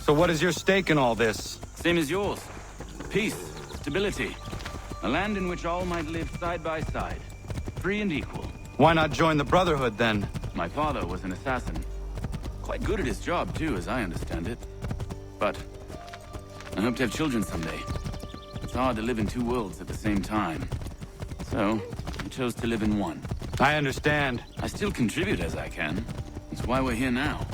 So what is your stake in all this? Same as yours. Peace, stability. A land in which all might live side by side. Free and equal. Why not join the Brotherhood, then? My father was an assassin. Quite good at his job, too, as I understand it. But I hope to have children someday. It's hard to live in two worlds at the same time. So, I chose to live in one. I understand. I still contribute as I can. That's why we're here now.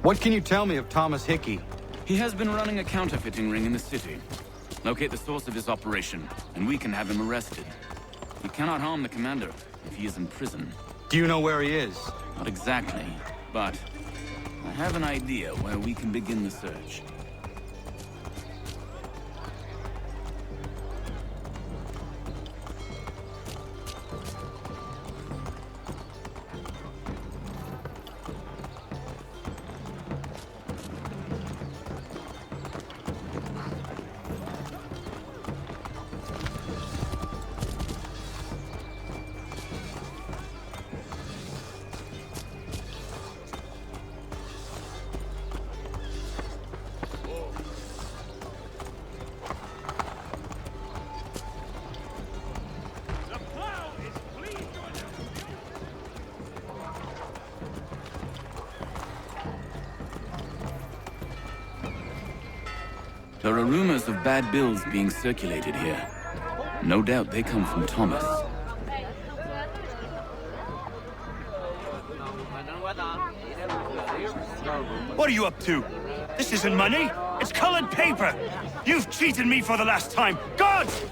What can you tell me of Thomas Hickey? He has been running a counterfeiting ring in the city. Locate the source of his operation, and we can have him arrested. He cannot harm the commander if he is in prison. Do you know where he is? Not exactly, but I have an idea where we can begin the search. There are rumors of bad bills being circulated here. No doubt they come from Thomas. What are you up to? This isn't money. It's colored paper. You've cheated me for the last time. Gods!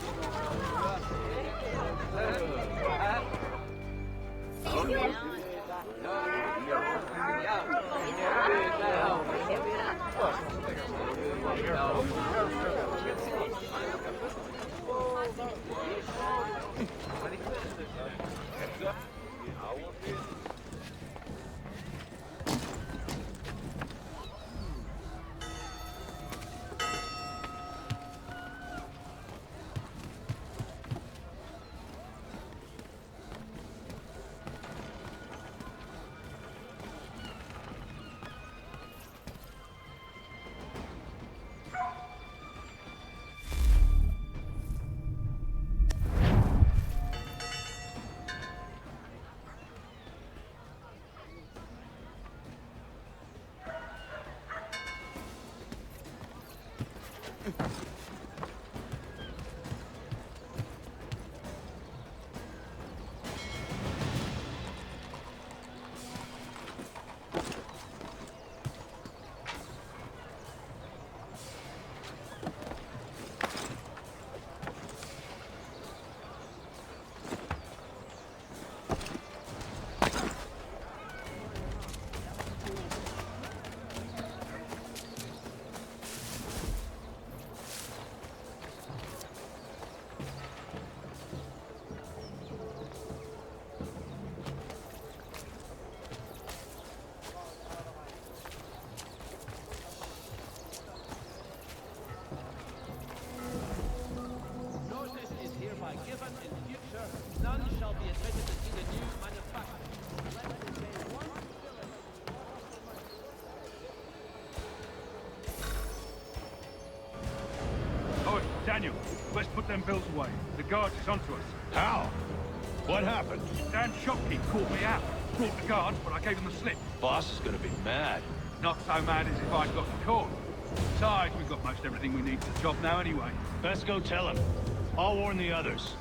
Daniel, let's put them bills away. The guards is onto us. How? What happened? Dan Shopkeep called me out. Brought the guards, but I gave him the slip. Boss is gonna be mad. Not so mad as if I'd got caught. Besides, we've got most everything we need for the job now anyway. Best go tell him. I'll warn the others.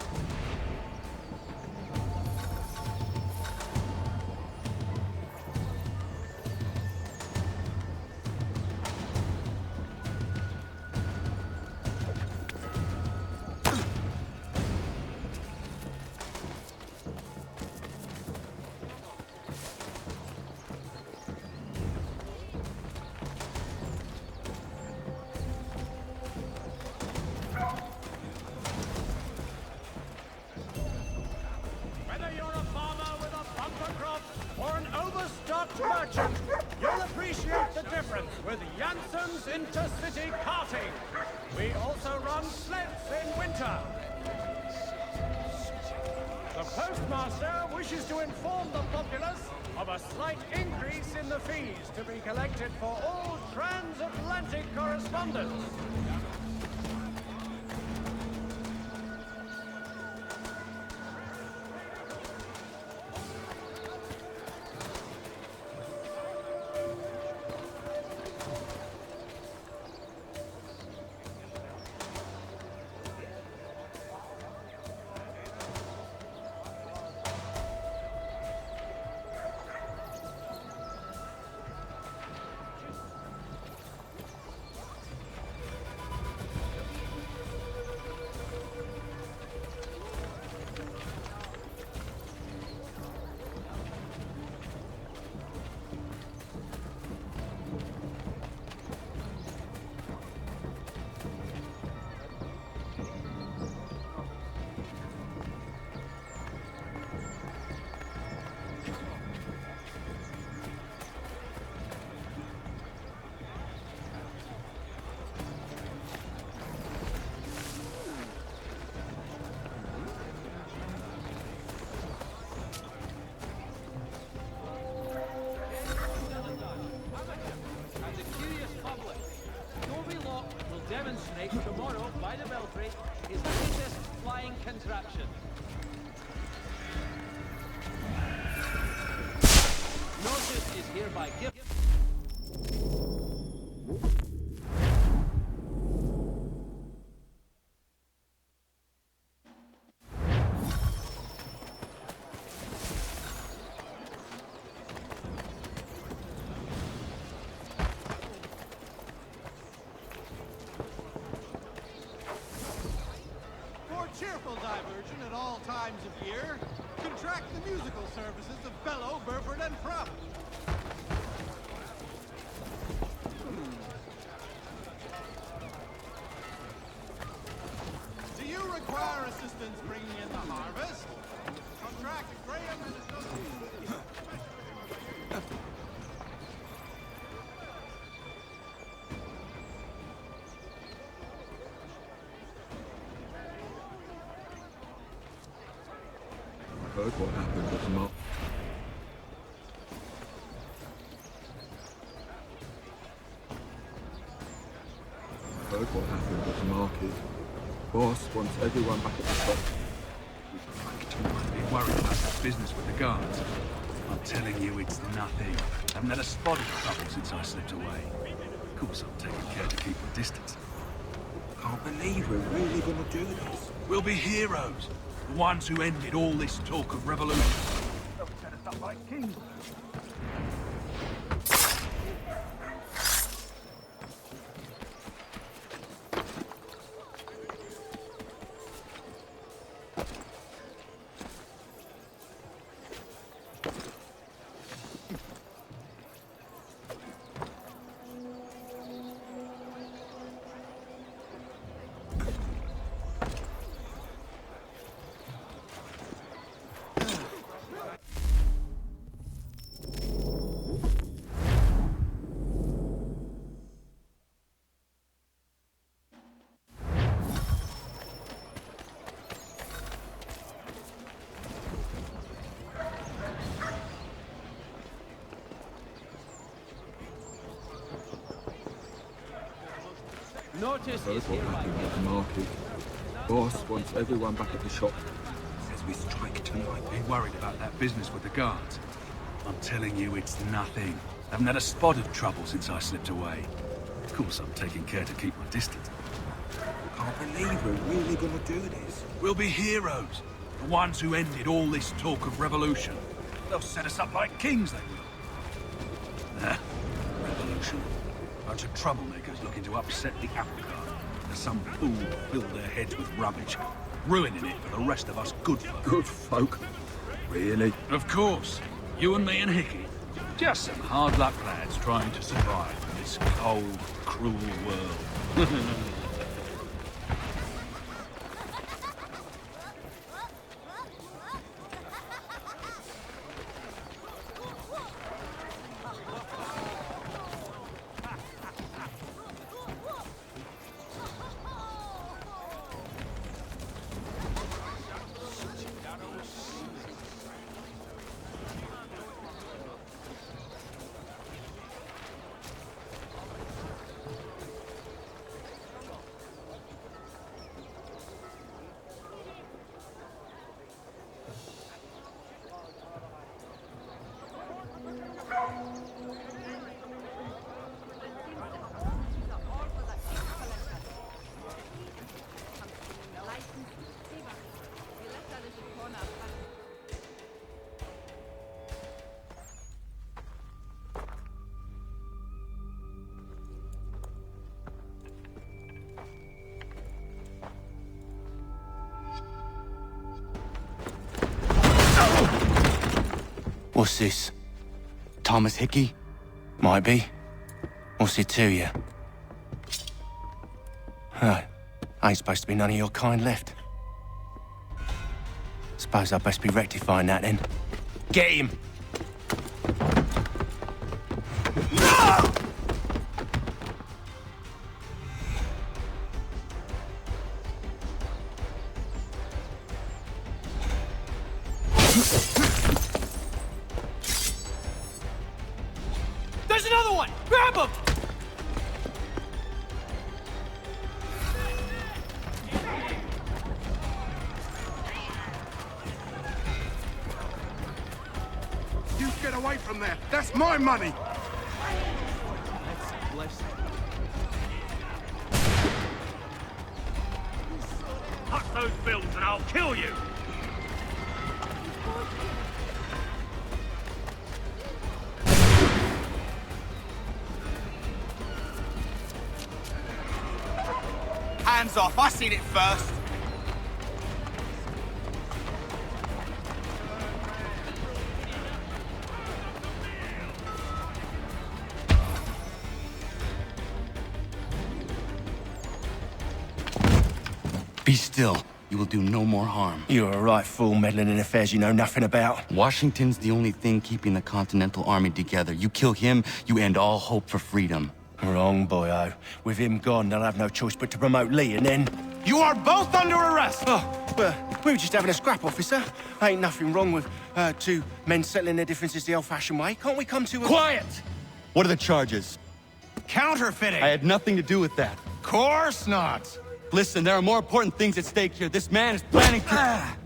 the difference with Janssen's intercity karting. We also run sleds in winter. The postmaster wishes to inform the populace of a slight increase in the fees to be collected for all transatlantic correspondence. Demonstrate tomorrow by the belfry his latest flying contraption. Notice is hereby given. Cheerful diversion at all times of year. Contract the musical services of Bellow, Burford, and Prop. Do you require assistance bringing in the harvest? Contract Graham and Associates. Heard what happened at the market. Heard what happened at the market. Boss wants everyone back at the shop. Be worried about that business with the guards. I'm telling you, it's nothing. I haven't had a spot of trouble since I slipped away. Of course, I'm taking care to keep my distance. Can't believe we're really gonna do this. We'll be heroes. The ones who ended all this talk of revolution. They'll set us up like kings. Notice Heard is what hereby happened given. at the market. Boss wants everyone back at the shop. Says we strike tonight. Be worried about that business with the guards. I'm telling you, it's nothing. I haven't had a spot of trouble since I slipped away. Of course, I'm taking care to keep my distance. Can't believe we're really gonna do this. We'll be heroes. The ones who ended all this talk of revolution. They'll set us up like kings, they will. Revolution. Bunch of troublemakers looking to upset the apple cart. There's some fool filled their heads with rubbish, ruining it for the rest of us good folk. Good folk. Really? Of course. You and me and Hickey. Just some hard luck lads trying to survive in this cold, cruel world. What's this? Thomas Hickey? Might be. What's it to you? Ain't supposed to be none of your kind left. Suppose I'd best be rectifying that then. Get him! There's another one! Grab him! You get away from there. That's my money. Cut those bills and I'll kill you! Hands off, I seen it first. Be still. You will do no more harm. You're a right fool meddling in affairs you know nothing about. Washington's the only thing keeping the Continental Army together. You kill him, you end all hope for freedom. Wrong, boyo. With him gone, they'll have no choice but to promote Lee, and then... You are both under arrest! Oh, well, we were just having a scrap, officer. Ain't nothing wrong with two men settling their differences the old-fashioned way. Can't we come to a... Quiet! What are the charges? Counterfeiting! I had nothing to do with that. Course not! Listen, there are more important things at stake here. This man is planning to...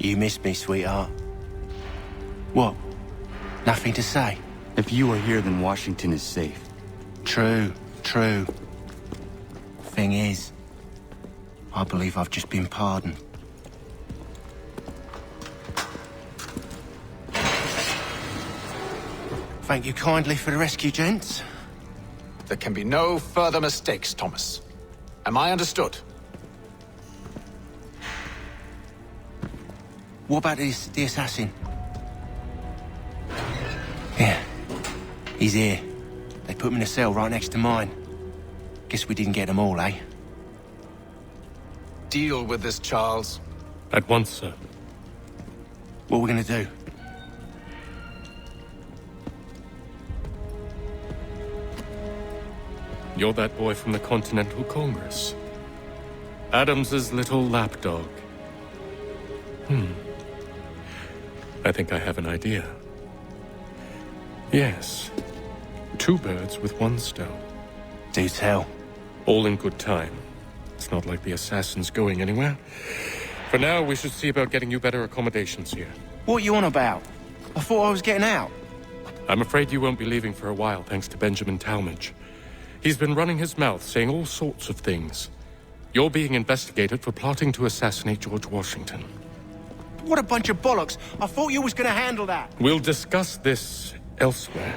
You missed me, sweetheart. What? Nothing to say? If you are here, then Washington is safe. True. Thing is, I believe I've just been pardoned. Thank you kindly for the rescue, gents. There can be no further mistakes, Thomas. Am I understood? What about the assassin? Yeah, he's here. They put him in a cell right next to mine. Guess we didn't get them all, eh? Deal with this, Charles. At once, sir. What are we gonna do? You're that boy from the Continental Congress. Adams's little lapdog. I think I have an idea. Yes. 2 birds with 1 stone. Do tell. All in good time. It's not like the assassin's going anywhere. For now, we should see about getting you better accommodations here. What are you on about? I thought I was getting out. I'm afraid you won't be leaving for a while, thanks to Benjamin Talmadge. He's been running his mouth, saying all sorts of things. You're being investigated for plotting to assassinate George Washington. What a bunch of bollocks. I thought you was gonna handle that. We'll discuss this elsewhere.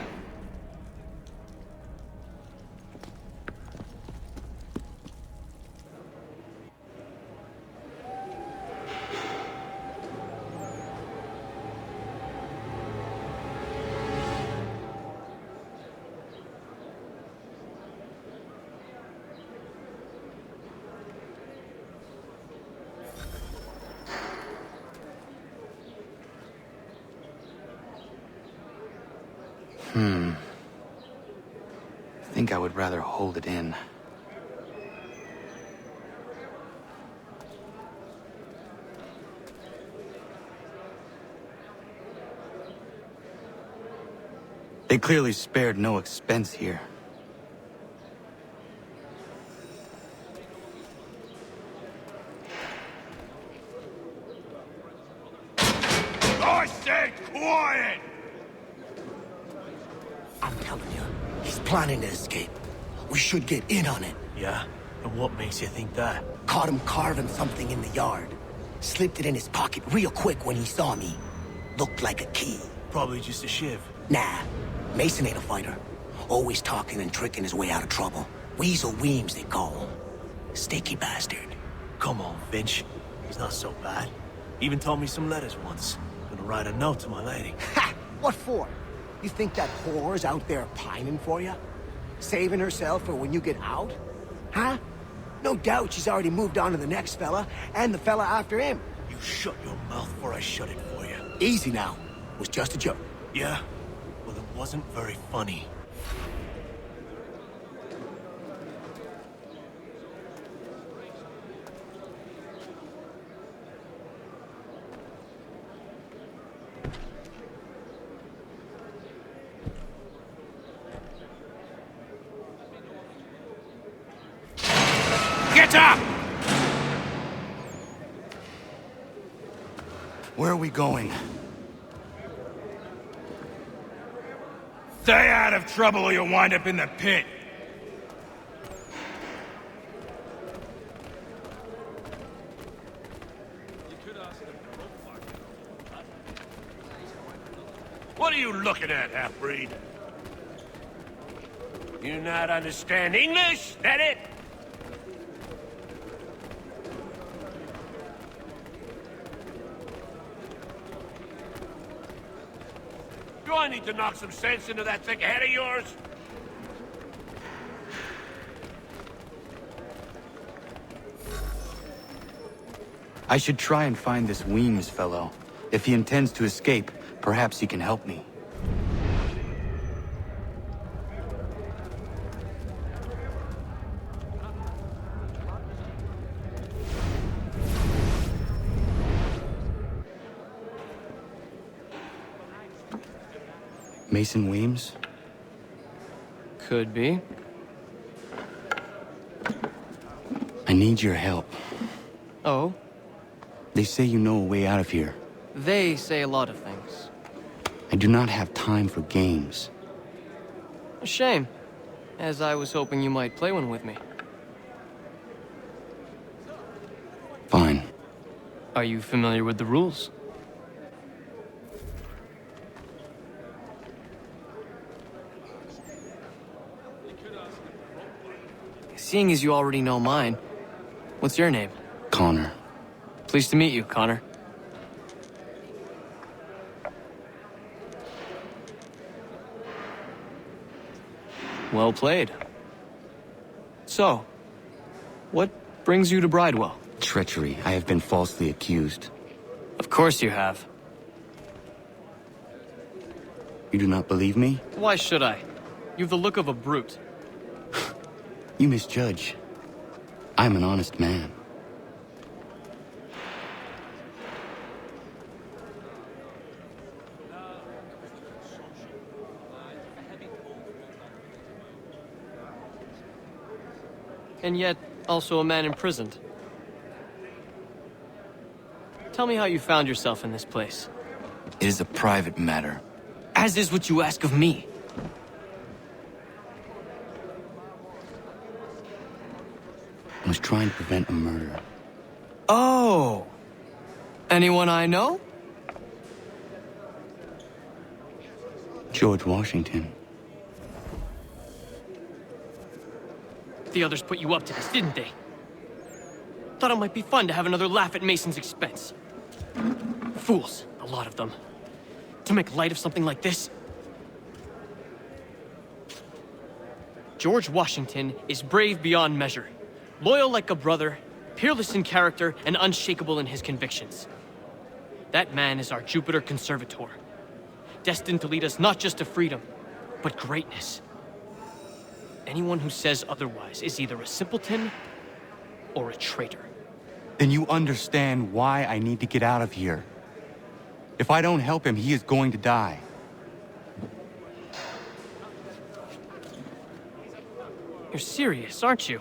I think I would rather hold it in. They clearly spared no expense here. I said quiet! I'm telling you, he's planning to escape. We should get in on it. Yeah? And what makes you think that? Caught him carving something in the yard. Slipped it in his pocket real quick when he saw me. Looked like a key. Probably just a shiv. Nah, Mason ain't a fighter. Always talking and tricking his way out of trouble. Weasel Weems, they call him. Sticky bastard. Come on, Finch. He's not so bad. Even told me some letters once. Gonna write a note to my lady. Ha! What for? You think that whore's out there pining for you? Saving herself for when you get out? Huh? No doubt she's already moved on to the next fella, and the fella after him. You shut your mouth before I shut it for you. Easy now. It was just a joke. Yeah? Well, it wasn't very funny. Get up! Where are we going? Stay out of trouble or you'll wind up in the pit. What are you looking at, half-breed? You not understand English? That it? Do I need to knock some sense into that thick head of yours? I should try and find this Weems fellow. If he intends to escape, perhaps he can help me. Mason Weems? Could be. I need your help. Oh? They say you know a way out of here. They say a lot of things. I do not have time for games. A shame, as I was hoping you might play one with me. Fine. Are you familiar with the rules? Seeing as you already know mine, what's your name? Connor. Pleased to meet you, Connor. Well played. So, what brings you to Bridewell? Treachery. I have been falsely accused. Of course you have. You do not believe me? Why should I? You've the look of a brute. You misjudge. I'm an honest man. And yet, also a man imprisoned. Tell me how you found yourself in this place. It is a private matter. As is what you ask of me. I was trying to prevent a murder. Oh! Anyone I know? George Washington. The others put you up to this, didn't they? Thought it might be fun to have another laugh at Mason's expense. Fools, a lot of them. To make light of something like this. George Washington is brave beyond measure. Loyal like a brother, peerless in character, and unshakable in his convictions. That man is our Jupiter Conservator. Destined to lead us not just to freedom, but greatness. Anyone who says otherwise is either a simpleton or a traitor. Then you understand why I need to get out of here. If I don't help him, he is going to die. You're serious, aren't you?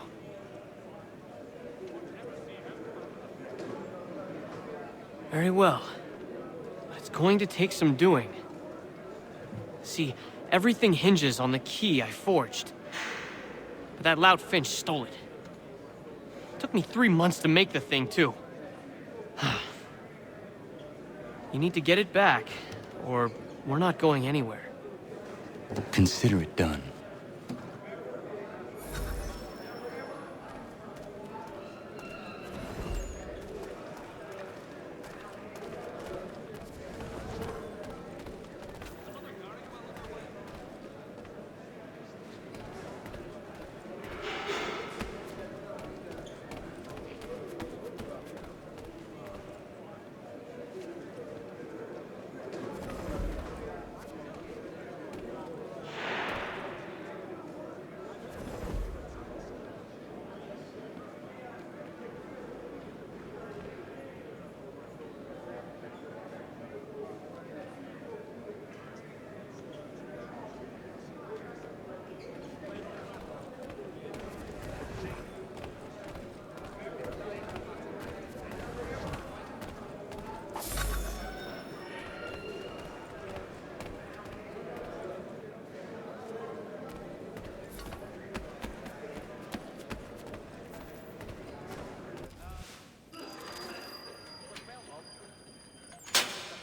Very well. But it's going to take some doing. See, Everything hinges on the key I forged. But that lout Finch stole it. Took me 3 months to make the thing, too. You need to get it back, or we're not going anywhere. Consider it done.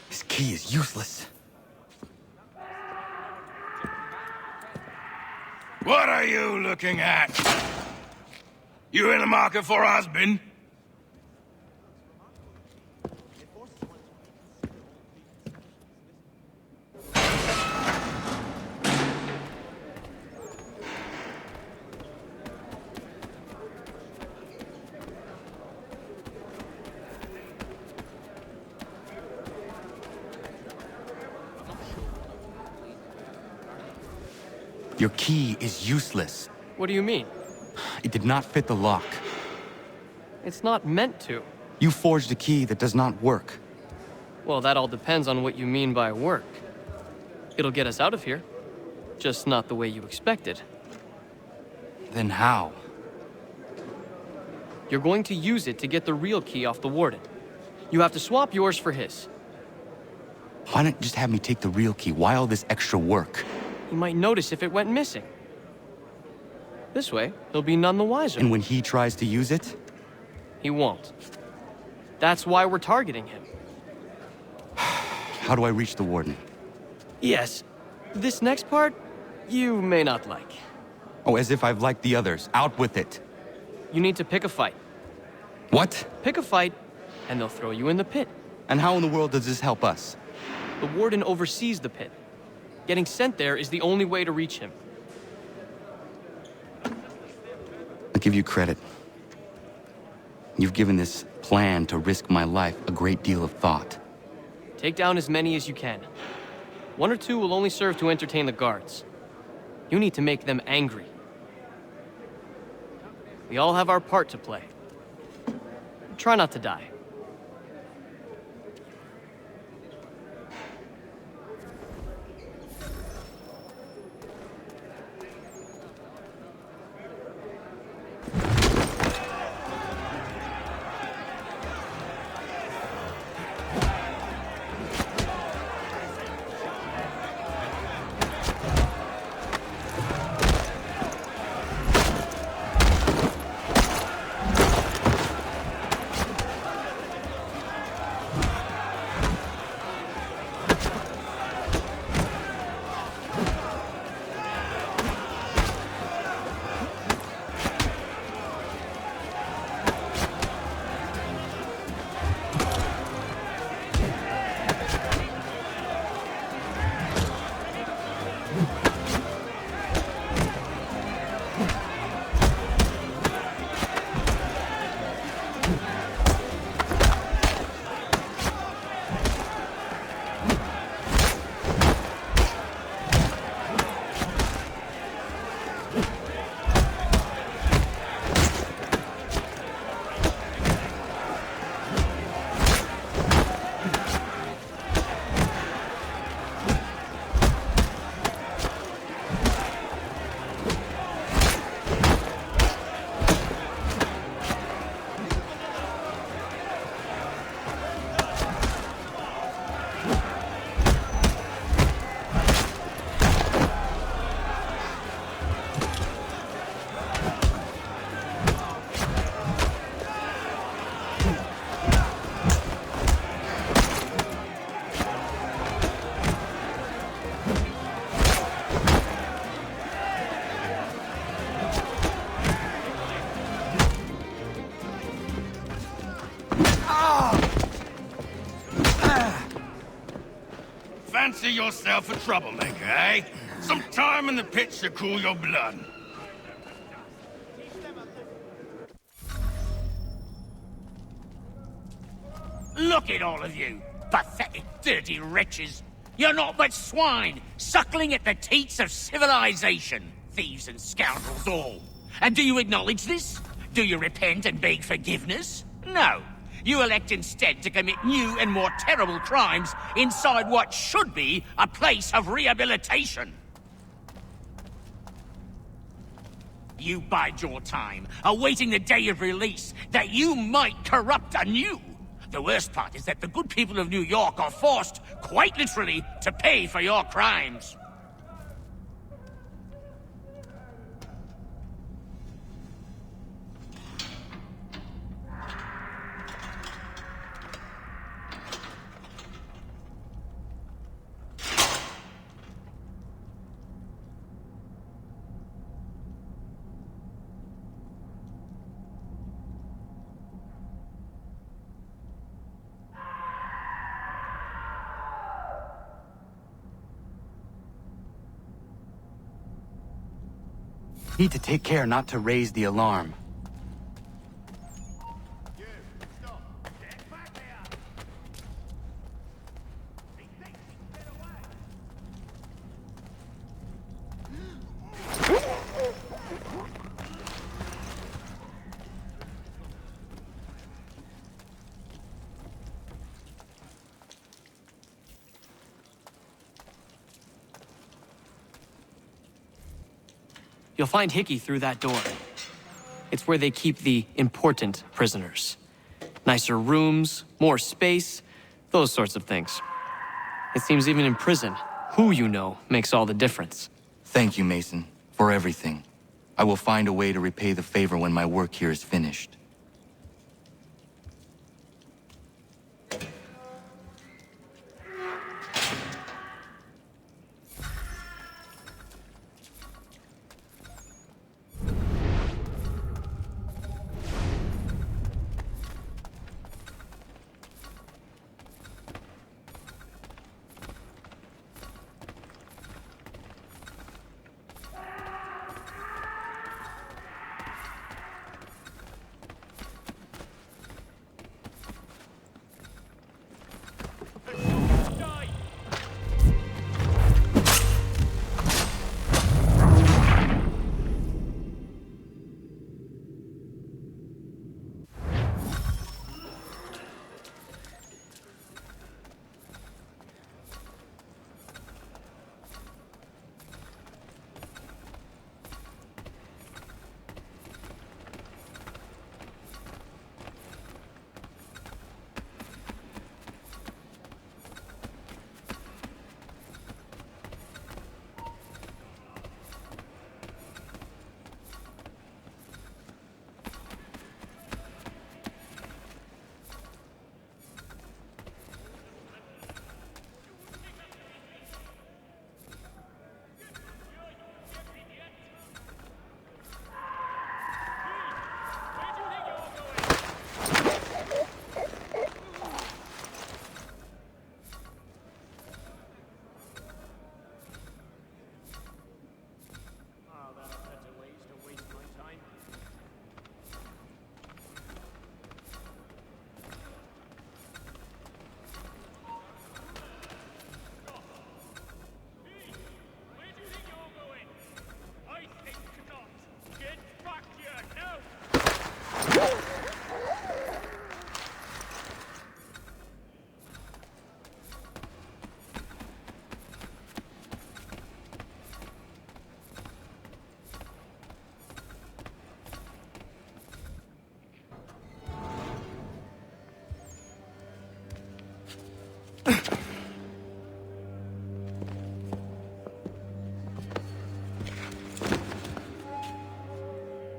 This key is useless. What are you looking at? You in the market for a husband? Your key is useless. What do you mean? It did not fit the lock. It's not meant to. You forged a key that does not work. Well, that all depends on what you mean by work. It'll get us out of here. Just not the way you expected. Then how? You're going to use it to get the real key off the warden. You have to swap yours for his. Why not just have me take the real key? Why all this extra work? He might notice if it went missing. This way, he'll be none the wiser. And when he tries to use it? He won't. That's why we're targeting him. How do I reach the warden? Yes. This next part, you may not like. Oh, as if I've liked the others. Out with it. You need to pick a fight. What? Pick a fight, and they'll throw you in the pit. And how in the world does this help us? The warden oversees the pit. Getting sent there is the only way to reach him. I'll give you credit. You've given this plan to risk my life a great deal of thought. Take down as many as you can. 1 or 2 will only serve to entertain the guards. You need to make them angry. We all have our part to play. Try not to die. fancy yourself a troublemaker, eh? Some time in the pits to cool your blood. Look at all of you, pathetic, dirty wretches. You're not but swine, suckling at the teats of civilization. Thieves and scoundrels all. And do you acknowledge this? Do you repent and beg forgiveness? No. You elect instead to commit new and more terrible crimes inside what should be a place of rehabilitation. You bide your time, awaiting the day of release, that you might corrupt anew. The worst part is that the good people of New York are forced, quite literally, to pay for your crimes. Need to take care not to raise the alarm. You'll find Hickey through that door. It's where they keep the important prisoners. Nicer rooms, more space, those sorts of things. It seems even in prison, who you know makes all the difference. Thank you, Mason, for everything. I will find a way to repay the favor when my work here is finished.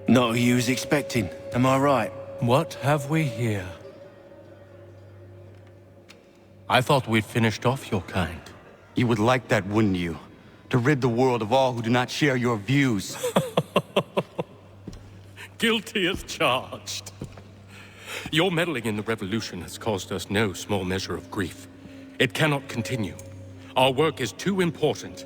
Not who you was expecting, am I right? What have we here? I thought we'd finished off your kind. You would like that, wouldn't you? To rid the world of all who do not share your views. Guilty as charged. Your meddling in the revolution has caused us no small measure of grief. It cannot continue. Our work is too important.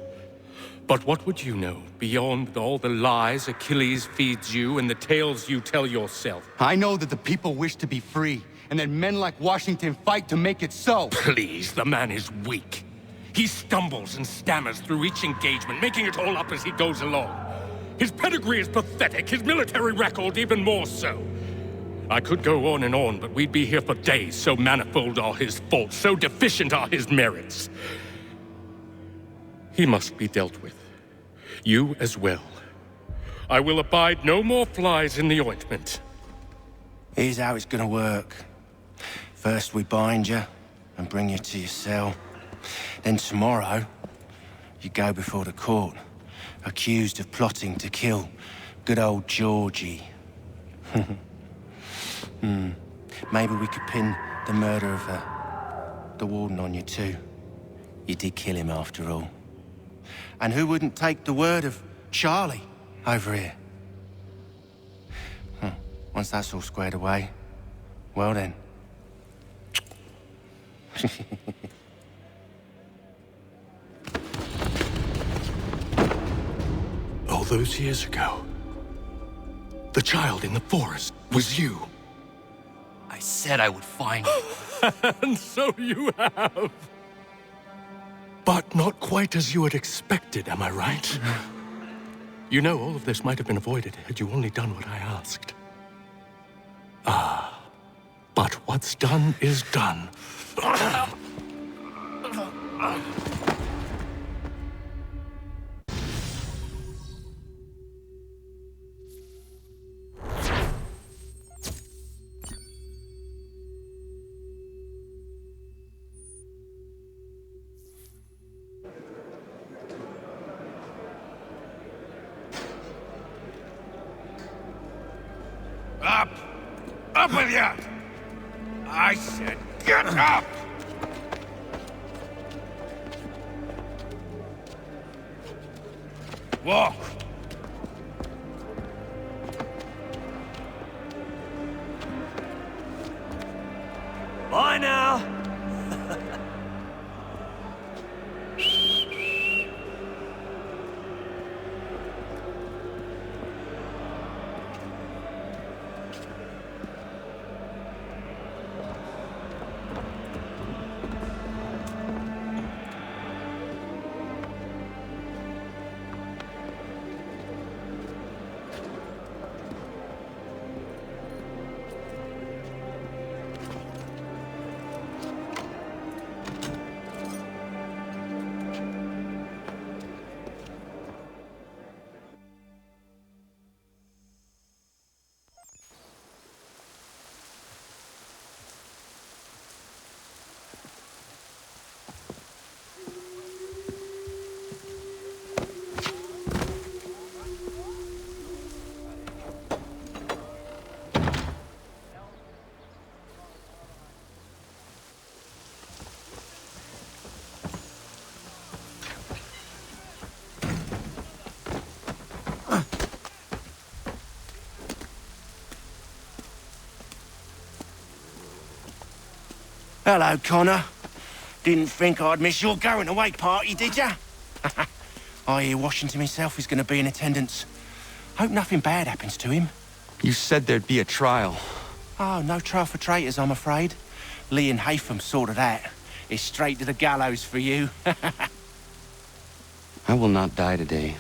But what would you know beyond all the lies Achilles feeds you and the tales you tell yourself? I know that the people wish to be free, and that men like Washington fight to make it so. Please, the man is weak. He stumbles and stammers through each engagement, making it all up as he goes along. His pedigree is pathetic, his military record even more so. I could go on and on, but we'd be here for days, so manifold are his faults, so deficient are his merits. He must be dealt with. You as well. I will abide no more flies in the ointment. Here's how it's gonna work. First we bind you and bring you to your cell. Then tomorrow, you go before the court, accused of plotting to kill good old Georgie. Maybe we could pin the murder of the warden on you too. You did kill him after all. And who wouldn't take the word of Charlie over here? Once that's all squared away, well then. All those years ago, the child in the forest was you. I said I would find you. And so you have. But not quite as you had expected, am I right? You know, all of this might have been avoided had you only done what I asked. But what's done is done. Up! Up with you! I said get up! Walk! Bye now! Hello, Connor. Didn't think I'd miss your going-away party, did ya? I hear Washington himself is going to be in attendance. Hope nothing bad happens to him. You said there'd be a trial. Oh, no trial for traitors, I'm afraid. Lee and Haytham sorted that. It's straight to the gallows for you. I will not die today.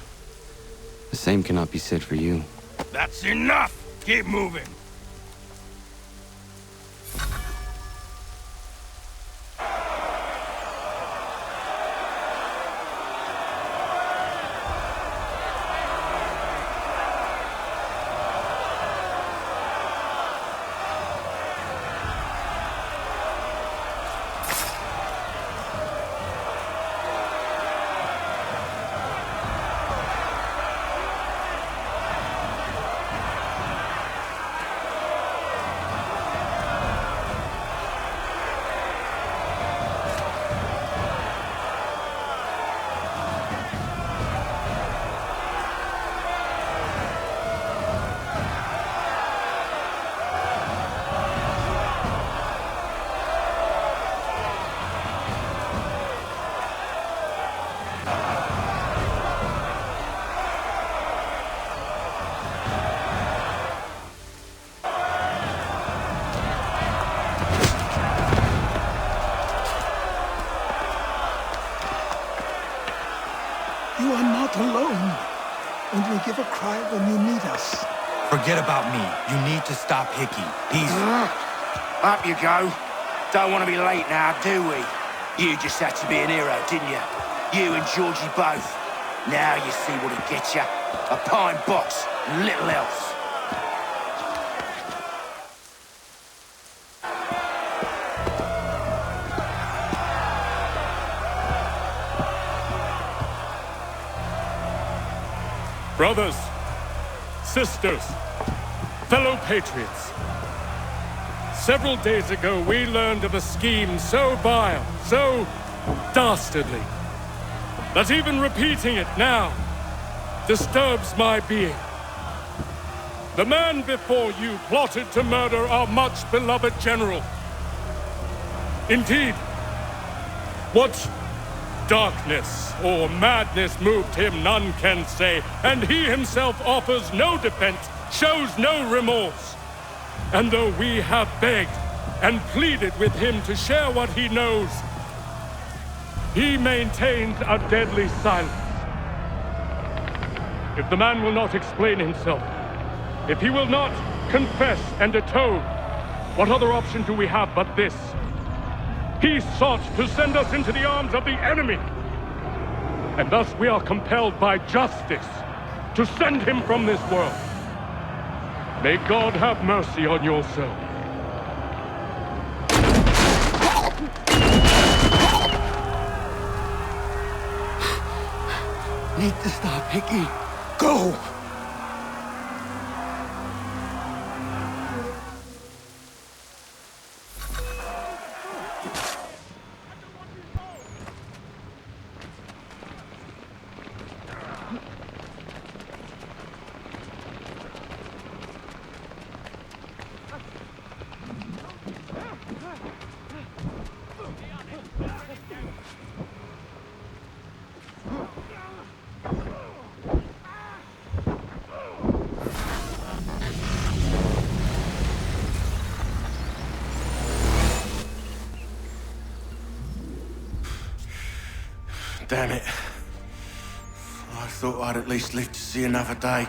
The same cannot be said for you. That's enough! Keep moving! give a cry when you need us. Forget about me. You need to stop Hickey. He's... Up you go. Don't want to be late now, do we? You just had to be an hero, didn't you? You and Georgie both. Now you see what it gets you. A pine box, little else. Brothers, sisters, fellow patriots. Several days ago, we learned of a scheme so vile, so dastardly, that even repeating it now disturbs my being. The man before you plotted to murder our much-beloved general. Indeed, what darkness or madness moved him, none can say, and he himself offers no defense, shows no remorse. And though we have begged and pleaded with him to share what he knows, he maintains a deadly silence. If the man will not explain himself, if he will not confess and atone, what other option do we have but this? He sought to send us into the arms of the enemy. And thus we are compelled by justice to send him from this world. May God have mercy on your soul. Need to stop, Hickey. Go! Damn it. I thought I'd at least live to see another day.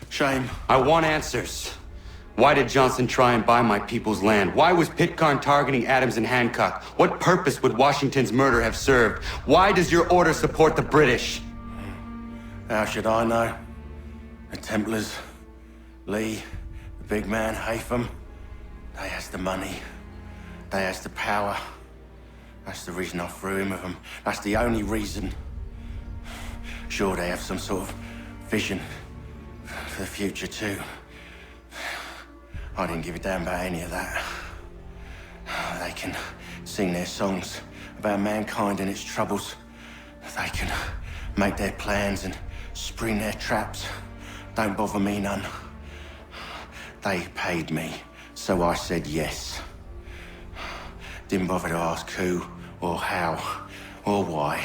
Shame. I want answers. Why did Johnson try and buy my people's land? Why was Pitcairn targeting Adams and Hancock? What purpose would Washington's murder have served? Why does your order support the British? How should I know? The Templars, Lee, the big man, Haytham, they has the money. They has the power. That's the reason I threw him with them. That's the only reason. Sure, they have some sort of vision for the future, too. I didn't give a damn about any of that. They can sing their songs about mankind and its troubles. They can make their plans and spring their traps. Don't bother me none. They paid me, so I said yes. Didn't bother to ask who, or how, or why.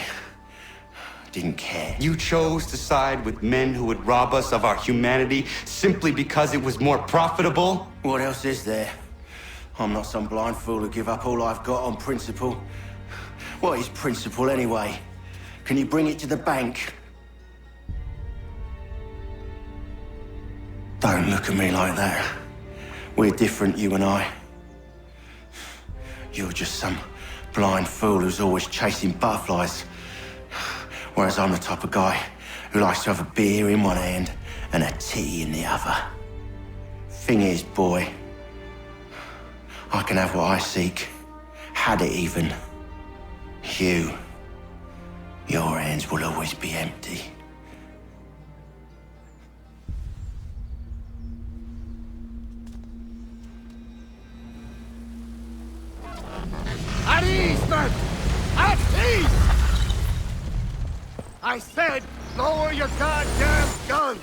Didn't care. You chose to side with men who would rob us of our humanity simply because it was more profitable? What else is there? I'm not some blind fool who give up all I've got on principle. What is principle anyway? Can you bring it to the bank? Don't look at me like that. We're different, you and I. You're just some blind fool who's always chasing butterflies. Whereas I'm the type of guy who likes to have a beer in one hand and a tea in the other. Thing is, boy, I can have what I seek. Had it even. Your hands will always be empty. At ease, men! At ease! I said, lower your goddamn guns!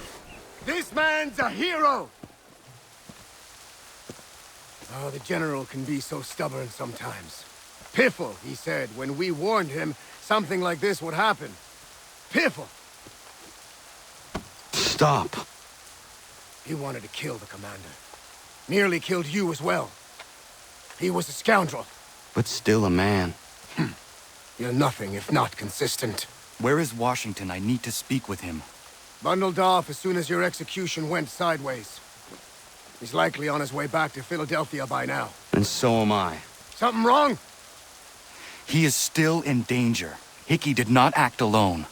This man's a hero! Oh, the General can be so stubborn sometimes. Piffle, he said, when we warned him something like this would happen. Piffle! Stop. He wanted to kill the commander. Nearly killed you as well. He was a scoundrel. But still a man. You're nothing if not consistent. Where is Washington? I need to speak with him. Bundled off as soon as your execution went sideways. He's likely on his way back to Philadelphia by now. And so am I. Something wrong? He is still in danger. Hickey did not act alone.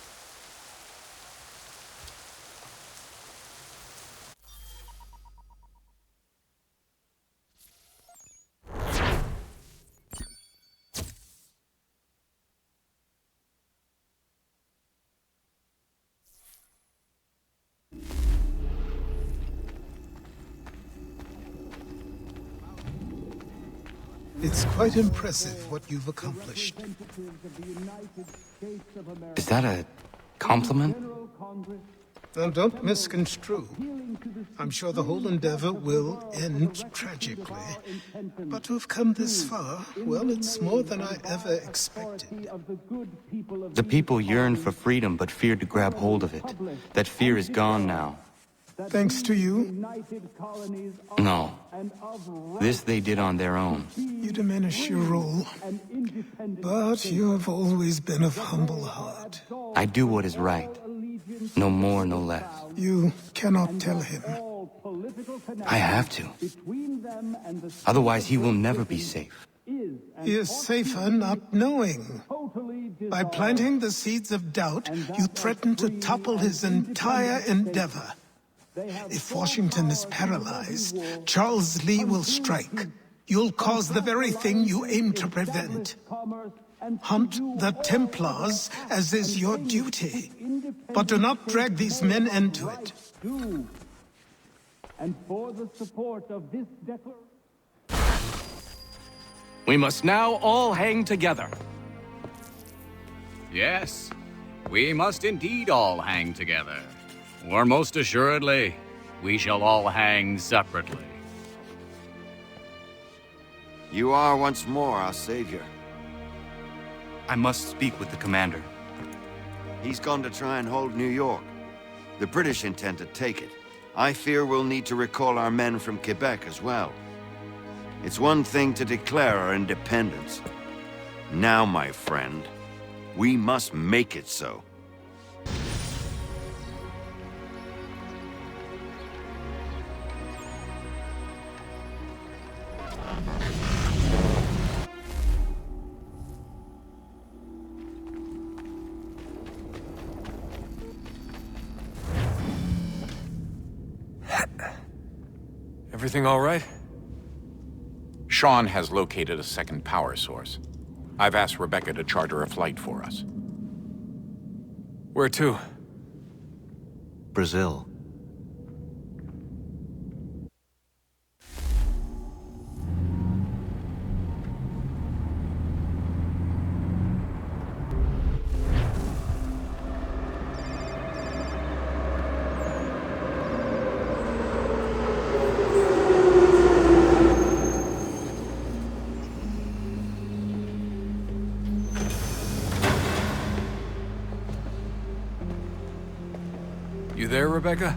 It's quite impressive what you've accomplished. Is that a compliment? Now, don't misconstrue. I'm sure the whole endeavor will end tragically. But to have come this far, well, it's more than I ever expected. The people yearned for freedom but feared to grab hold of it. That fear is gone now. Thanks to you? No. This they did on their own. You diminish your role. But you have always been of humble heart. I do what is right. No more, no less. You cannot tell him. I have to. Otherwise, he will never be safe. He is safer not knowing. By planting the seeds of doubt, you threaten to topple his entire endeavor. If Washington is paralyzed, Charles Lee will strike. You'll cause the very thing you aim to prevent. Hunt the Templars, as is your duty. But do not drag these men into it. And for the support of this declaration... We must now all hang together. Yes, we must indeed all hang together. Or most assuredly, we shall all hang separately. You are once more our savior. I must speak with the commander. He's gone to try and hold New York. The British intend to take it. I fear we'll need to recall our men from Quebec as well. It's one thing to declare our independence. Now, my friend, we must make it so. Everything all right? Sean has located a second power source. I've asked Rebecca to charter a flight for us. Where to? Brazil. You there, Rebecca?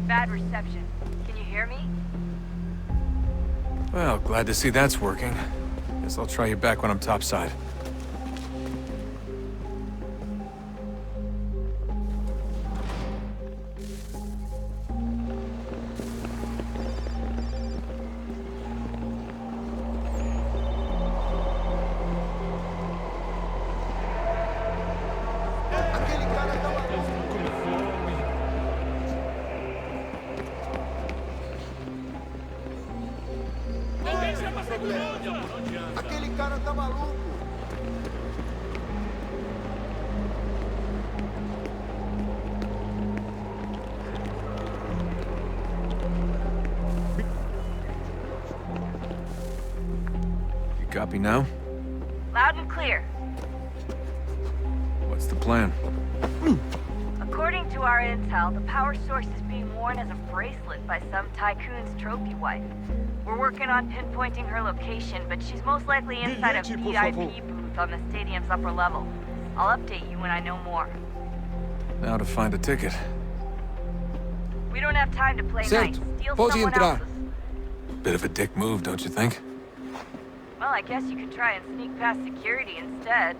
Bad reception. Can you hear me? Well, glad to see that's working. Guess I'll try you back when I'm topside. Aquele cara tá maluco. You copy now? Loud and clear. What's the plan? According to our intel, the power source is being worn as a bracelet by some tycoon's trophy wife. We're working on pinpointing her location, but she's most likely inside a VIP booth on the stadium's upper level. I'll update you when I know more. Now to find a ticket. We don't have time to play nice. Steal Pode someone entrar. else's. Bit of a dick move, don't you think? Well, I guess you could try and sneak past security instead.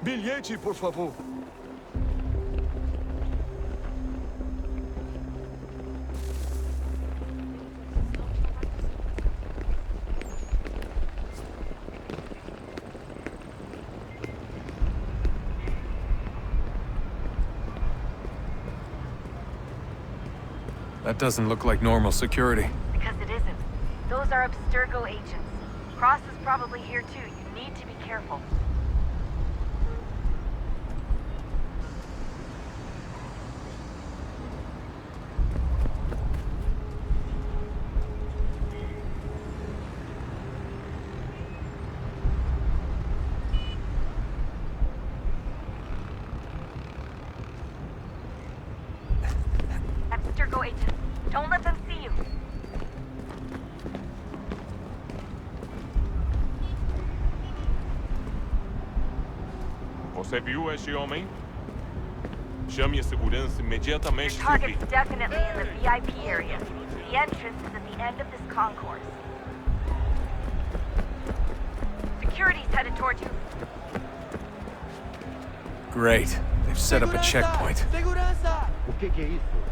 Bilhete, por favor. That doesn't look like normal security. Because it isn't. Those are Abstergo agents. Cross is probably here too. You need to be careful. Abstergo agents. Don't let them see you. Você viu esse homem? Chame a segurança imediatamente. Your target's definitely in the VIP area. The entrance is at the end of this concourse. Security's headed towards you. Great. They've set up a checkpoint. Segurança! O que é isso?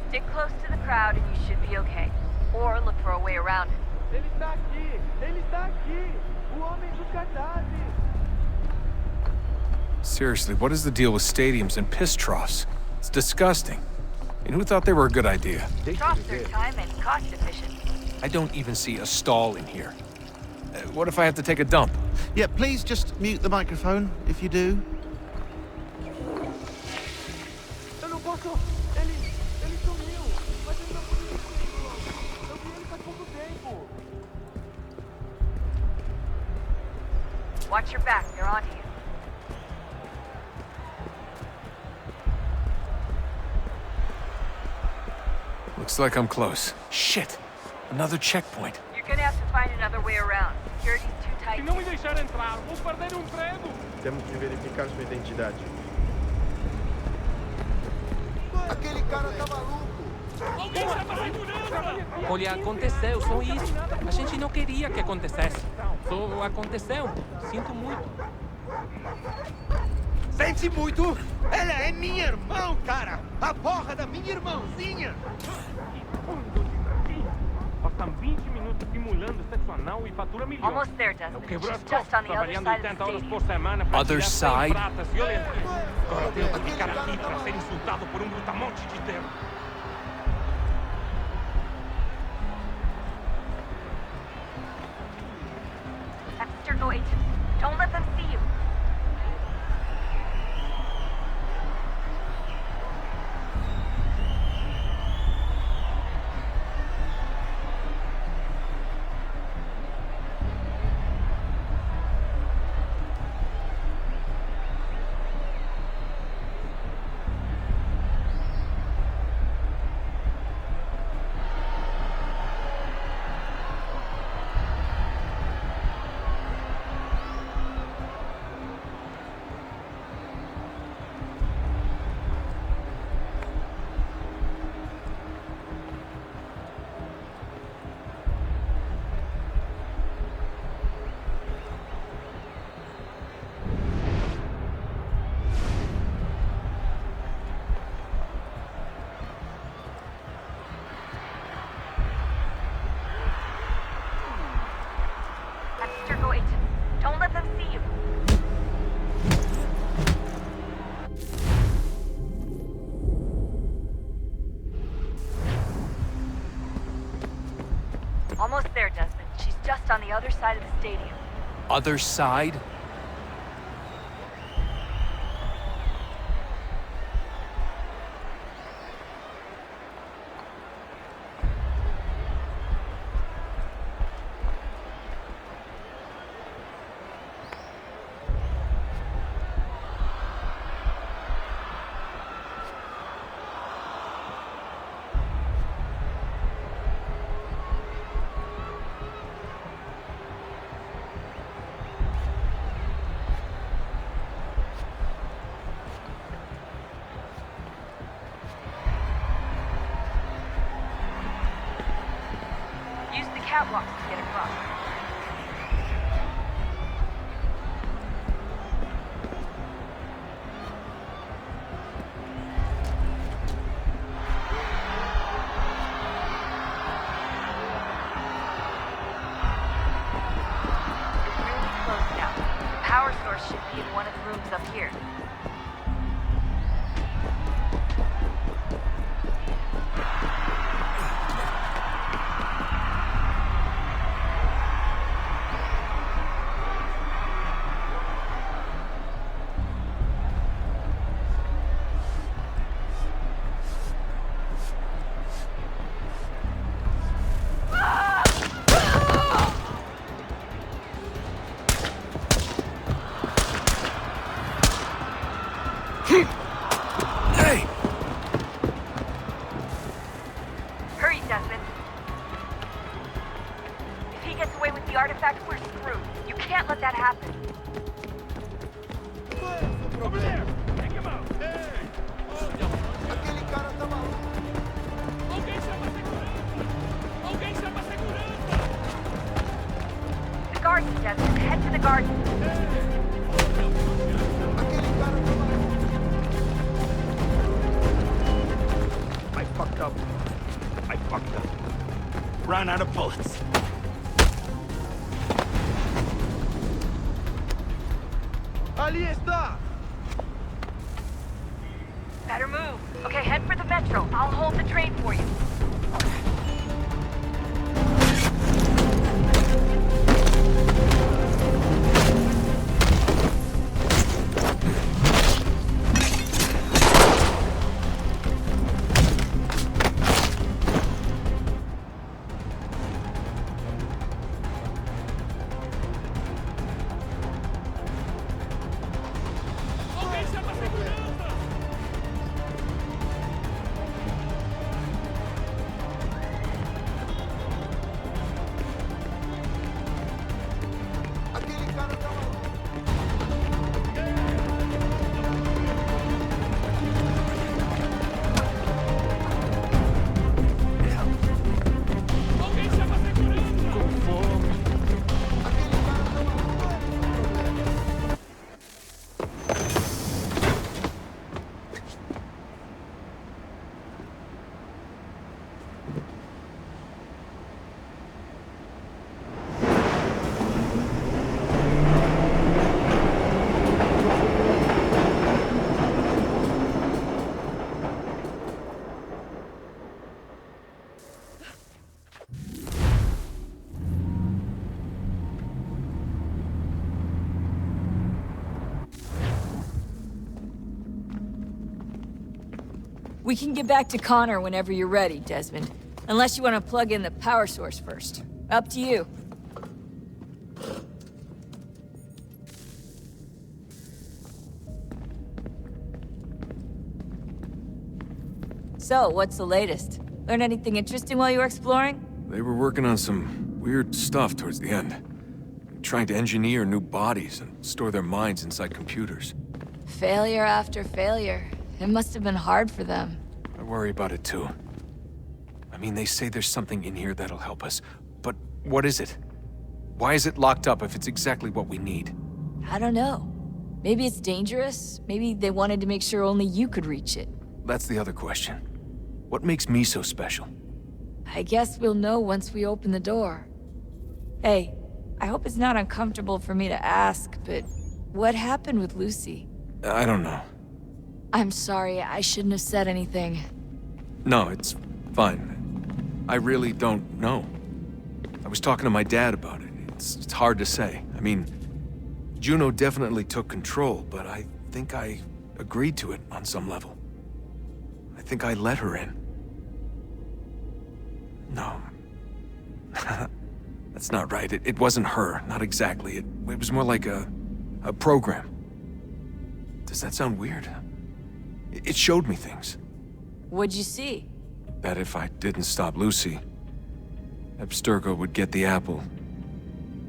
Stick close to the crowd and you should be okay. Or look for a way around it. Ele está aqui! Ele está aqui! O homem do cadáver! Seriously, what is the deal with stadiums and piss troughs? It's disgusting. And who thought they were a good idea? Troughs are time and cost efficient. I don't even see a stall in here. What if I have to take a dump? Yeah, please just mute the microphone if you do. Eu não posso... Ele sumiu! Mas ele não foi comigo! Eu vi ele faz pouco tempo! Watch your back, they're on you. Looks like I'm close. Shit! Another checkpoint. You're gonna have to find another way around. Security's too tight. Se não me deixar entrar, vou perder emprego! Temos que verificar sua identidade. Aquele cara tá maluco! Alguém chama a segurança! Olha, aconteceu, só isso. A gente não queria que acontecesse. Só aconteceu. Sinto muito. Sente muito? Ela é minha irmã, cara! A porra da minha irmãzinha! Passam 20 minutos simulando sexo anal e fatura milhões. Almost there, Desmond. Eu quebro as She's just on costas the other trabalhando side of the 80 horas stadium. por semana para Other tirar 100 side? pratas violentas. Agora tenho que ficar aqui para ser insultado por brutamonte de terra. Abstergo agents. Don't let them see you. Abstergo agents. Don't let them see you. Almost there, Desmond. She's just on the other side of the stadium. Other side? Use the catwalks to get across. You're really close Hey! Hurry, Desmond. If he gets away with the artifact, we're screwed. You can't let that happen. Over there! Take him out! Hey! The garden, Desmond. Head to the garden. I fucked up. Ran out of bullets. Ali está! Better move. Okay, head for the metro. I'll hold the train for you. We can get back to Connor whenever you're ready, Desmond. Unless you want to plug in the power source first. Up to you. So, what's the latest? Learn anything interesting while you were exploring? They were working on some weird stuff towards the end. Trying to engineer new bodies and store their minds inside computers. Failure after failure. It must have been hard for them. I worry about it too. I mean, they say there's something in here that'll help us. But what is it? Why is it locked up if it's exactly what we need? I don't know. Maybe it's dangerous. Maybe they wanted to make sure only you could reach it. That's the other question. What makes me so special? I guess we'll know once we open the door. Hey, I hope it's not uncomfortable for me to ask, but what happened with Lucy? I don't know. I'm sorry, I shouldn't have said anything. No, it's fine. I really don't know. I was talking to my dad about it. It's hard to say. I mean, Juno definitely took control, but I think I agreed to it on some level. I think I let her in. No. That's not right. It wasn't her. Not exactly. It was more like a program. Does that sound weird? It showed me things. What'd you see? That if I didn't stop Lucy, Abstergo would get the apple,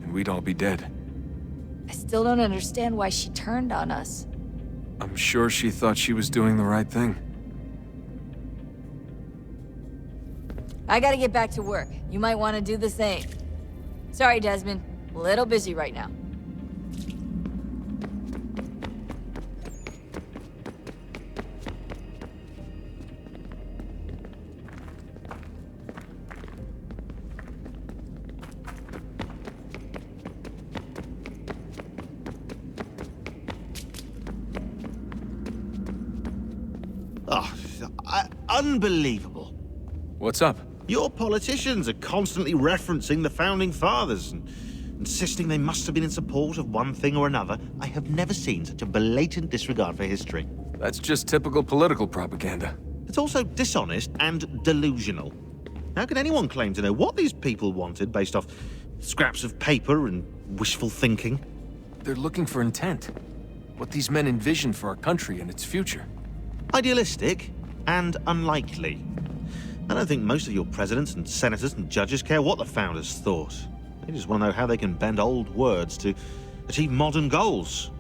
and we'd all be dead. I still don't understand why she turned on us. I'm sure she thought she was doing the right thing. I gotta get back to work. You might want to do the same. Sorry, Desmond. A little busy right now. Unbelievable. What's up? Your politicians are constantly referencing the Founding Fathers and insisting they must have been in support of one thing or another. I have never seen such a blatant disregard for history. That's just typical political propaganda. It's also dishonest and delusional. How can anyone claim to know what these people wanted based off scraps of paper and wishful thinking? They're looking for intent. what these men envisioned for our country and its future. Idealistic and unlikely. I don't think most of your presidents and senators and judges care what the founders thought. They just want to know how they can bend old words to achieve modern goals.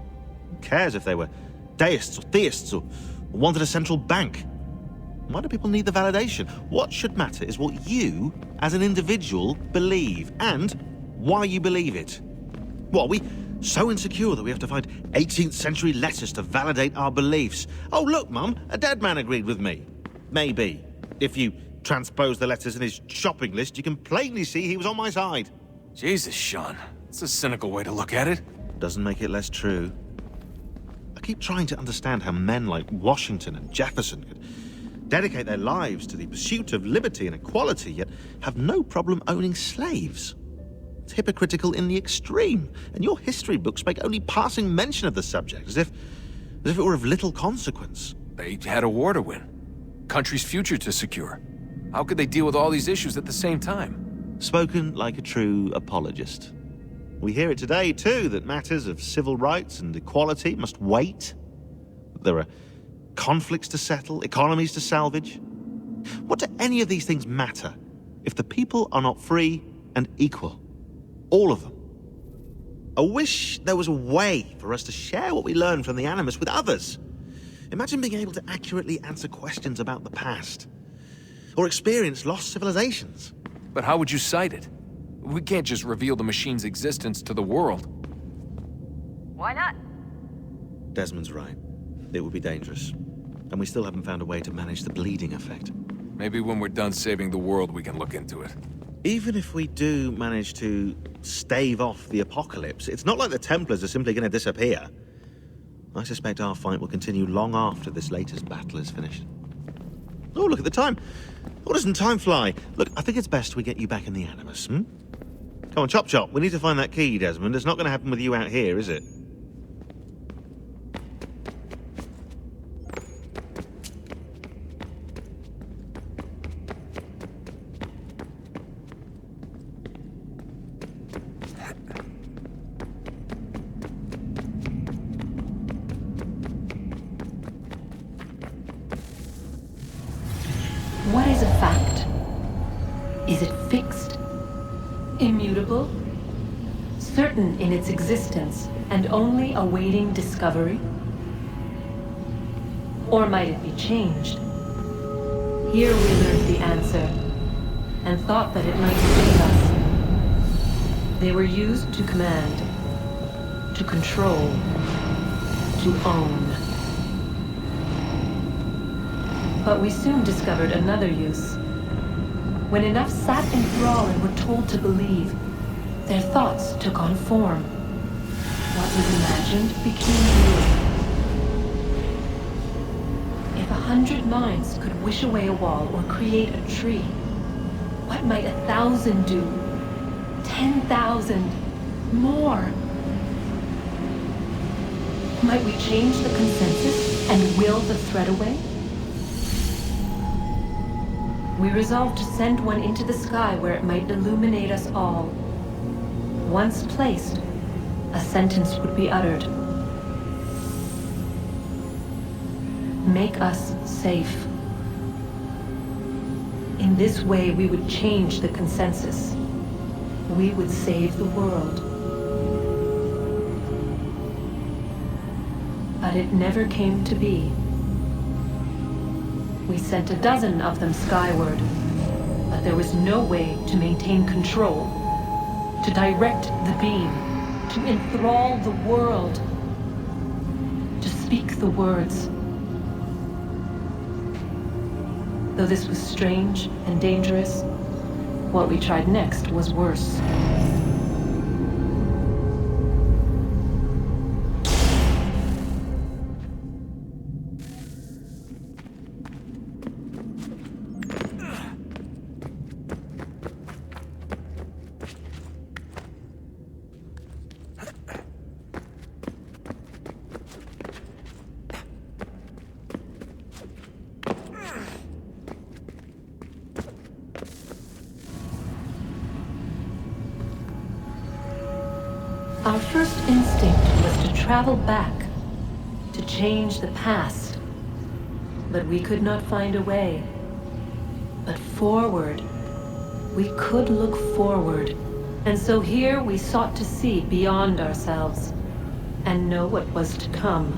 Who cares if they were deists or theists or wanted a central bank? Why do people need the validation? What should matter is what you, as an individual, believe, and why you believe it. What, are we so insecure that we have to find 18th century letters to validate our beliefs? Oh, look, Mum, a dead man agreed with me. Maybe. If you transpose the letters in his shopping list, you can plainly see he was on my side. Jesus, Sean. It's a cynical way to look at it. Doesn't make it less true. I keep trying to understand how men like Washington and Jefferson could dedicate their lives to the pursuit of liberty and equality, yet have no problem owning slaves. It's hypocritical in the extreme, and your history books make only passing mention of the subject, as if it were of little consequence. They had a war to win, country's future to secure. How could they deal with all these issues at the same time? Spoken like a true apologist. We hear it today, too, that matters of civil rights and equality must wait. There are conflicts to settle, economies to salvage. What do any of these things matter if the people are not free and equal? All of them. I wish there was a way for us to share what we learn from the Animus with others. Imagine being able to accurately answer questions about the past, or experience lost civilizations. But how would you cite it? We can't just reveal the machine's existence to the world. Why not? Desmond's right. It would be dangerous. And we still haven't found a way to manage the bleeding effect. Maybe when we're done saving the world, we can look into it. Even if we do manage to stave off the apocalypse, it's not like the Templars are simply going to disappear. I suspect our fight will continue long after this latest battle is finished. Oh, look at the time. Oh, doesn't time fly? Look, I think it's best we get you back in the Animus, Come on, chop chop. We need to find that key, Desmond. It's not going to happen with you out here, is it? What is a fact? Is it fixed? Immutable? Certain in its existence and only awaiting discovery? Or might it be changed? Here we learned the answer, and thought that it might save us. They were used to command, to control, to own. But we soon discovered another use. When enough sat in thrall and were told to believe, their thoughts took on form. What was imagined became real. If 100 minds could wish away a wall or create a tree, what might 1,000 do? 10,000? More? Might we change the consensus and will the thread away? We resolved to send one into the sky where it might illuminate us all. Once placed, a sentence would be uttered. Make us safe. In this way, we would change the consensus. We would save the world. But it never came to be. We sent a dozen of them skyward, but there was no way to maintain control, to direct the beam, to enthrall the world, to speak the words. Though this was strange and dangerous, what we tried next was worse. Our first instinct was to travel back, to change the past. But we could not find a way. But forward, we could look forward. And so here we sought to see beyond ourselves and know what was to come.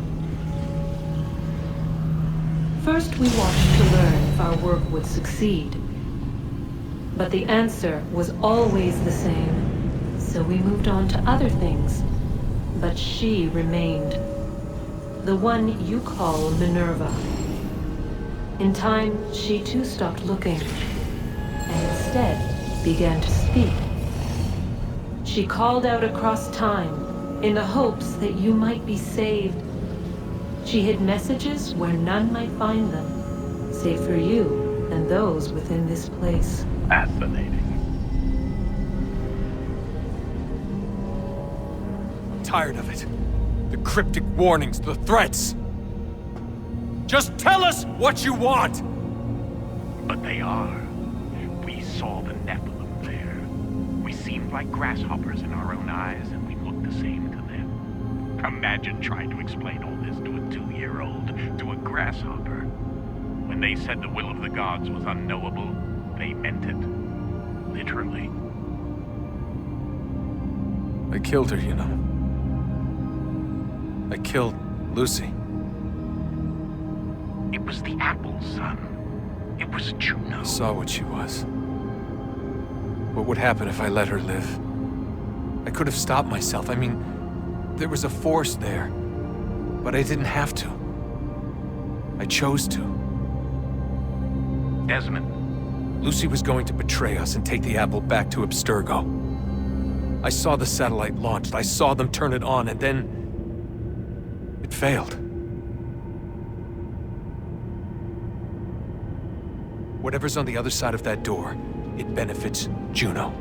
First, we watched to learn if our work would succeed. But the answer was always the same. So we moved on to other things. But she remained. The one you call Minerva. In time, she too stopped looking, and instead began to speak. She called out across time, in the hopes that you might be saved. She hid messages where none might find them, save for you and those within this place. Fascinating. I'm tired of it. The cryptic warnings, the threats. Just tell us what you want! But they are. We saw the Nephilim there. We seemed like grasshoppers in our own eyes, and we looked the same to them. Imagine trying to explain all this to a 2-year-old, to a grasshopper. When they said the will of the gods was unknowable, they meant it. Literally. I killed her, you know. I killed Lucy. It was the apple, son. It was Juno. I saw what she was. What would happen if I let her live? I could have stopped myself. I mean, there was a force there. But I didn't have to. I chose to. Desmond. Lucy was going to betray us and take the apple back to Abstergo. I saw the satellite launched. I saw them turn it on, and then it failed. Whatever's on the other side of that door, it benefits Juno.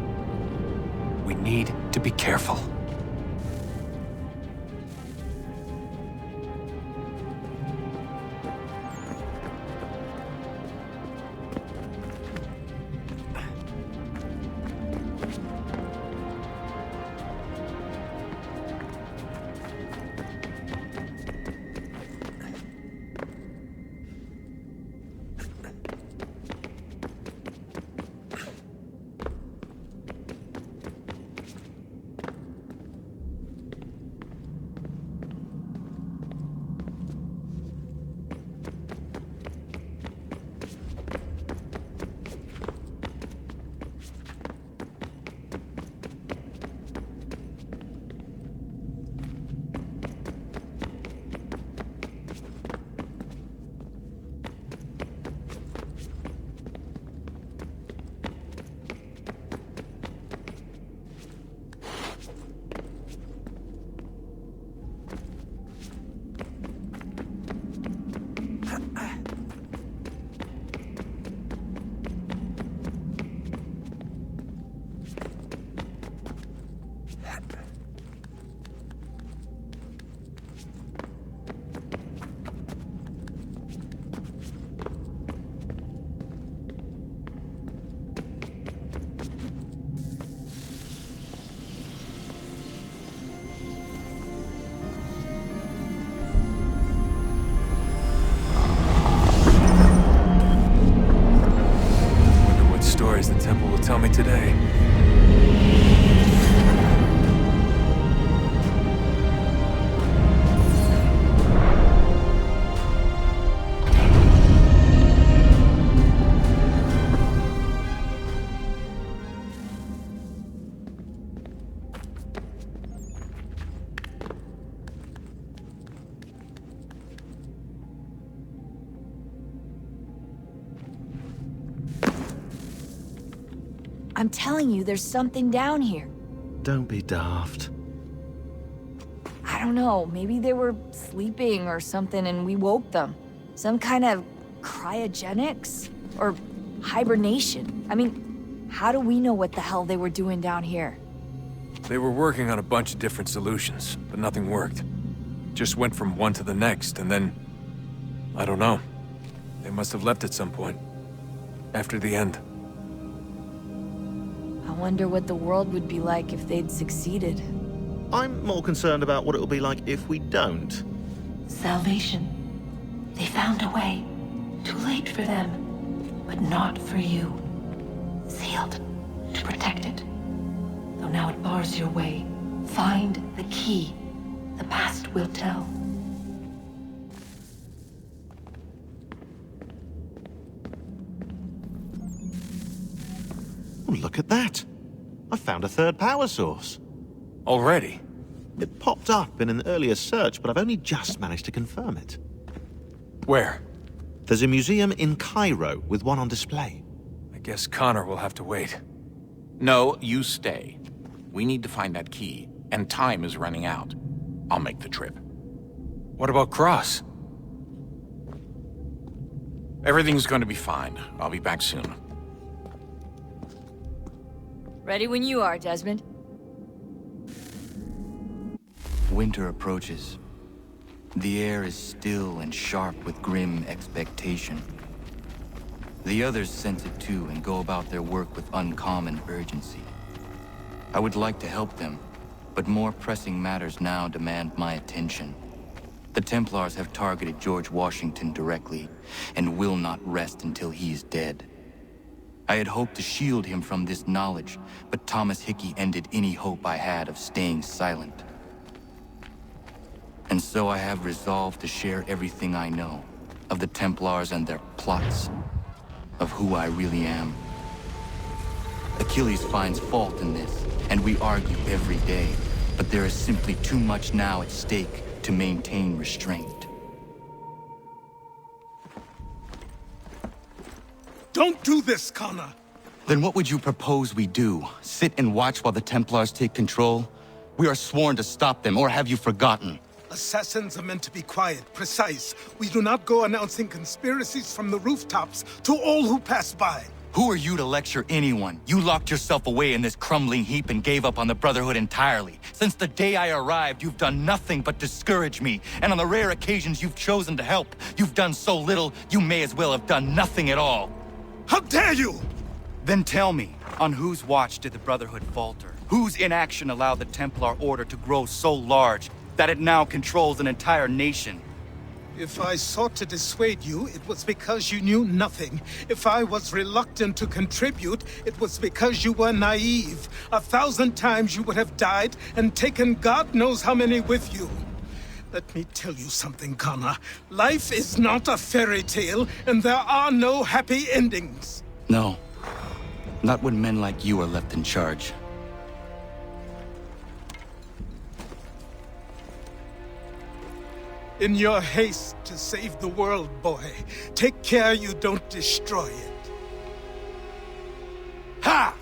We need to be careful. The temple will tell me today. I'm telling you, there's something down here. Don't be daft. I don't know, maybe they were sleeping or something and we woke them. Some kind of cryogenics? Or hibernation. I mean, how do we know what the hell they were doing down here? They were working on a bunch of different solutions, but nothing worked. Just went from one to the next, and then... I don't know. They must have left at some point. After the end. I wonder what the world would be like if they'd succeeded. I'm more concerned about what it'll be like if we don't. Salvation. They found a way. Too late for them, but not for you. Sealed to protect it. Though now it bars your way. Find the key. The past will tell. Oh, look at that. I found a third power source. Already? It popped up in an earlier search, but I've only just managed to confirm it. Where? There's a museum in Cairo with one on display. I guess Connor will have to wait. No, you stay. We need to find that key, and time is running out. I'll make the trip. What about Cross? Everything's going to be fine. I'll be back soon. Ready when you are, Desmond. Winter approaches. The air is still and sharp with grim expectation. The others sense it too and go about their work with uncommon urgency. I would like to help them, but more pressing matters now demand my attention. The Templars have targeted George Washington directly, and will not rest until he is dead. I had hoped to shield him from this knowledge, but Thomas Hickey ended any hope I had of staying silent. And so I have resolved to share everything I know, of the Templars and their plots, of who I really am. Achilles finds fault in this, and we argue every day, but there is simply too much now at stake to maintain restraint. Don't do this, Connor! Then what would you propose we do? Sit and watch while the Templars take control? We are sworn to stop them, or have you forgotten? Assassins are meant to be quiet, precise. We do not go announcing conspiracies from the rooftops to all who pass by. Who are you to lecture anyone? You locked yourself away in this crumbling heap and gave up on the Brotherhood entirely. Since the day I arrived, you've done nothing but discourage me. And on the rare occasions you've chosen to help, you've done so little, you may as well have done nothing at all. How dare you! Then tell me, on whose watch did the Brotherhood falter? Whose inaction allowed the Templar Order to grow so large that it now controls an entire nation? If I sought to dissuade you, it was because you knew nothing. If I was reluctant to contribute, it was because you were naive. 1,000 times you would have died and taken God knows how many with you. Let me tell you something, Connor. Life is not a fairy tale, and there are no happy endings. No. Not when men like you are left in charge. In your haste to save the world, boy, take care you don't destroy it. Ha!